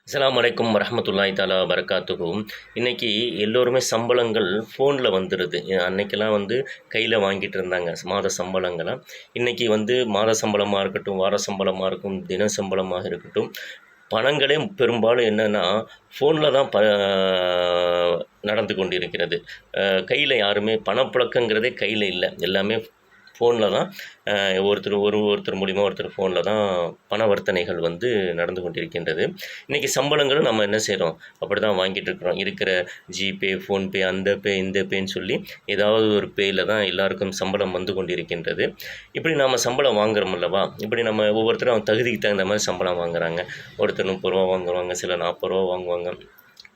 அஸ்ஸலாமு அலைக்கும் வரஹ்மத்துல்லாஹி தஆலா வபரகாத்துஹு. இன்னைக்கு எல்லோருமே சம்பளங்கள் ஃபோன்ல வந்துருது. அன்னைக்கெல்லாம் கையில வாங்கிட்டு இருந்தாங்க மாத சம்பளங்கள. இன்னைக்கு மாத சம்பளமா இருக்கட்டும், வார சம்பளமா இருக்கும், தின சம்பளமாக இருக்கட்டும், பணங்களே பெரும்பாலும் என்னன்னா, ஃபோன்ல தான் நடந்து கொண்டிருக்கிறது. கையில யாருமே பணப்புழக்கங்கிறதே கையில இல்ல. எல்லாமே ஃபோன்ல தான். ஒருத்தர் மூலியமா ஒருத்தர் ஃபோன்ல தான் பணவர்த்தனைகள் நடந்து கொண்டிருக்கின்றது. இன்னைக்கு சம்பளங்களும் நம்ம என்ன செய்றோம்? அப்படிதான் வாங்கிட்டு இருக்கிறோம். இருக்கிற ஜிபே, ஃபோன்பே, அந்த பே, இந்த பேன்னு சொல்லி ஏதாவது ஒரு பேயில தான் எல்லாருக்கும் சம்பளம் வந்து கொண்டிருக்கின்றது. இப்படி நாம சம்பளம் வாங்குறோம் அல்லவா? இப்படி நம்ம ஒவ்வொருத்தரும் தகுதிக்கு தகுந்த மாரி சம்பளம் வாங்குறாங்க. ஒருத்தர் ரூ. 30 வாங்குவாங்க, சிலர் ரூ. 40 வாங்குவாங்க,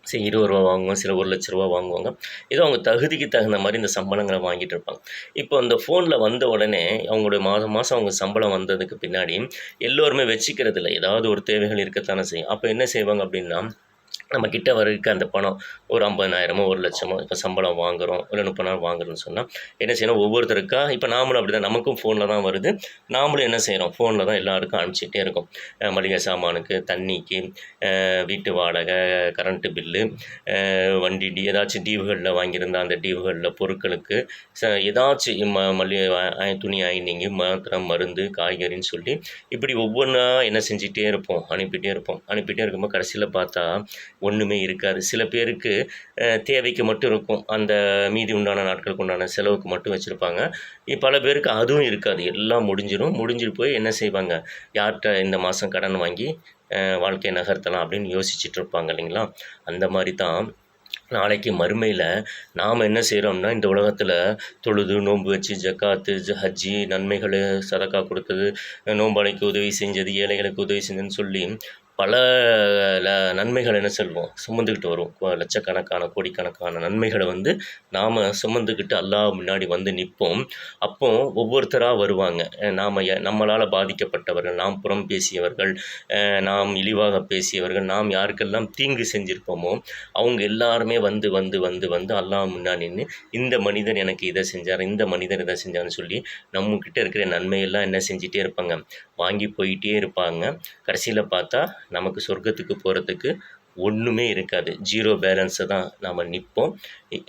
சில ரூ. 20 வாங்குவாங்க, சிலர் ரூ. 1,00,000 வாங்குவாங்க. ஏதோ அவங்க தகுதிக்கு தகுந்த மாரி இந்த சம்பளங்கள வாங்கிட்டு இருப்பாங்க. இப்போ அந்த ஃபோன்ல வந்த உடனே அவங்களுடைய மாதம் மாசம் அவங்க சம்பளம் வந்ததுக்கு பின்னாடி எல்லோருமே வச்சுக்கிறதில்ல. ஏதாவது ஒரு தேவைகள் இருக்கத்தானே செய்யும். அப்ப என்ன செய்வாங்க அப்படின்னா, நம்ம கிட்ட இருக்க அந்த பணம் ஒரு 50,000மோ, 1,00,000மோ இப்ப சம்பளம் வாங்குறோம். இல்ல 30 நாள் வாங்குறோம்ன்னு சொன்னா, என்ன செய்யணும் ஒவ்வொருத்தருக்கா இப்ப நாமளும் அப்படிதான் நமக்கும் ஃபோன்ல தான் வருது. நாமளும் என்ன செய்றோம்? ஃபோன்ல தான் எல்லாருக்கும் அனுப்பிச்சுட்டே இருக்கோம். மளிகை சாமானுக்கு, தண்ணிக்கு, வீட்டு வாடகை, கரண்ட்டு பில்லு, வண்டி ஏதாச்சும் டீவுகள்ல வாங்கியிருந்தா அந்த டீவுகள்ல பொருட்களுக்கு, ஏதாச்சும் மல்லிகை துணி அயனிங்கு, மாத்திரை, மருந்து, காய்கறின்னு சொல்லி இப்படி ஒவ்வொன்னா என்ன செஞ்சுட்டே இருப்போம். அனுப்பிட்டே இருப்போம். அனுப்பிட்டே இருக்கும்போது கடைசியில பார்த்தா ஒண்ணுமே இருக்காது. சில பேருக்கு தேவைக்கு மட்டும் இருக்கும். அந்த மீதி உண்டான நாட்களுக்கு உண்டான செலவுக்கு மட்டும் வச்சிருப்பாங்க. பல பேருக்கு அதுவும் இருக்காது. எல்லாம் முடிஞ்சிரும். முடிஞ்சிட்டு போய் என்ன செய்வாங்க? யார்ட்ட இந்த மாசம் கடன் வாங்கி வாழ்க்கைய நகர்த்தலாம் அப்படின்னு யோசிச்சுட்டு இருப்பாங்க இல்லைங்களா? அந்த மாரி தான் நாளைக்கு மறுமையில நாம என்ன செய்றோம்னா, இந்த உலகத்துல தொழுது, நோன்பு வச்சு, ஜக்காத்து, ஹஜ்ஜி, நன்மைகளு, சதக்கா குடுத்தது, நோம்பாளிக்கு உதவி செஞ்சது, ஏழைகளுக்கு உதவி செஞ்சதுன்னு சொல்லி பல நன்மைகள என்ன சொல்வோம்? சுமந்துக்கிட்டு வருவோம். லட்சக்கணக்கான, கோடிக்கணக்கான நன்மைகள நாம சுமந்துக்கிட்டு அல்லாஹ் முன்னாடி நிப்போம். அப்போ ஒவ்வொருத்தரா வருவாங்க. நம்மளால பாதிக்கப்பட்டவர்கள், நாம் புறம் பேசியவர்கள், நாம் இழிவாக பேசியவர்கள், நாம் யாருக்கெல்லாம் தீங்கு செஞ்சிருப்போமோ, அவங்க எல்லாருமே அல்லாஹ் முன்னாடி நின்னு, இந்த மனிதர் எனக்கு இத செஞ்சாரு, இந்த மனிதர் இத செஞ்சாருன்னு சொல்லி, நம்மகிட்ட இருக்கிற நன்மையெல்லாம் என்ன செஞ்சுட்டே இருப்பாங்க, வாங்கி போயிட்டே இருப்பாங்க. கடைசியில பார்த்தா, நமக்கு சொர்க்கத்துக்கு போறதுக்கு ஒண்ணுமே இருக்காது. 0 பேலன்ஸ்ல தான் நாம நிப்போம்.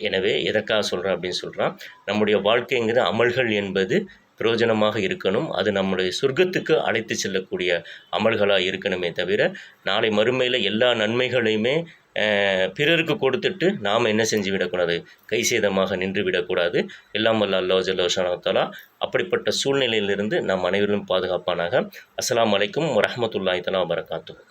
எனவே எதற்காக சொல்றேன் அப்படின்னு சொல்றா, நம்முடைய வாழ்க்கைங்கிற அமல்கள் என்பது பிரயோஜனமாக இருக்கணும். அது நம்முடைய சொர்க்கத்துக்கு அழைத்து செல்லக்கூடிய அமல்களா இருக்கணுமே தவிர, நாளை மறுமையில எல்லா நன்மைகளையுமே பிறருக்கு கொடுத்துட்டு நாம என்ன செஞ்சு விடக்கூடாது? கை சேதமாக நின்று விடக்கூடாது. எல்லாம் வல்ல அல்லாஹ் ஜல்ல ஷானஹு வ தஆலா அப்படிப்பட்ட சூழ்நிலையிலிருந்து நம் அனைவரும் பாதுகாப்பானாக. அஸ்ஸலாமு அலைக்கும் வரஹ்மத்துல்லாஹி தஆலா வபரகாத்துஹு.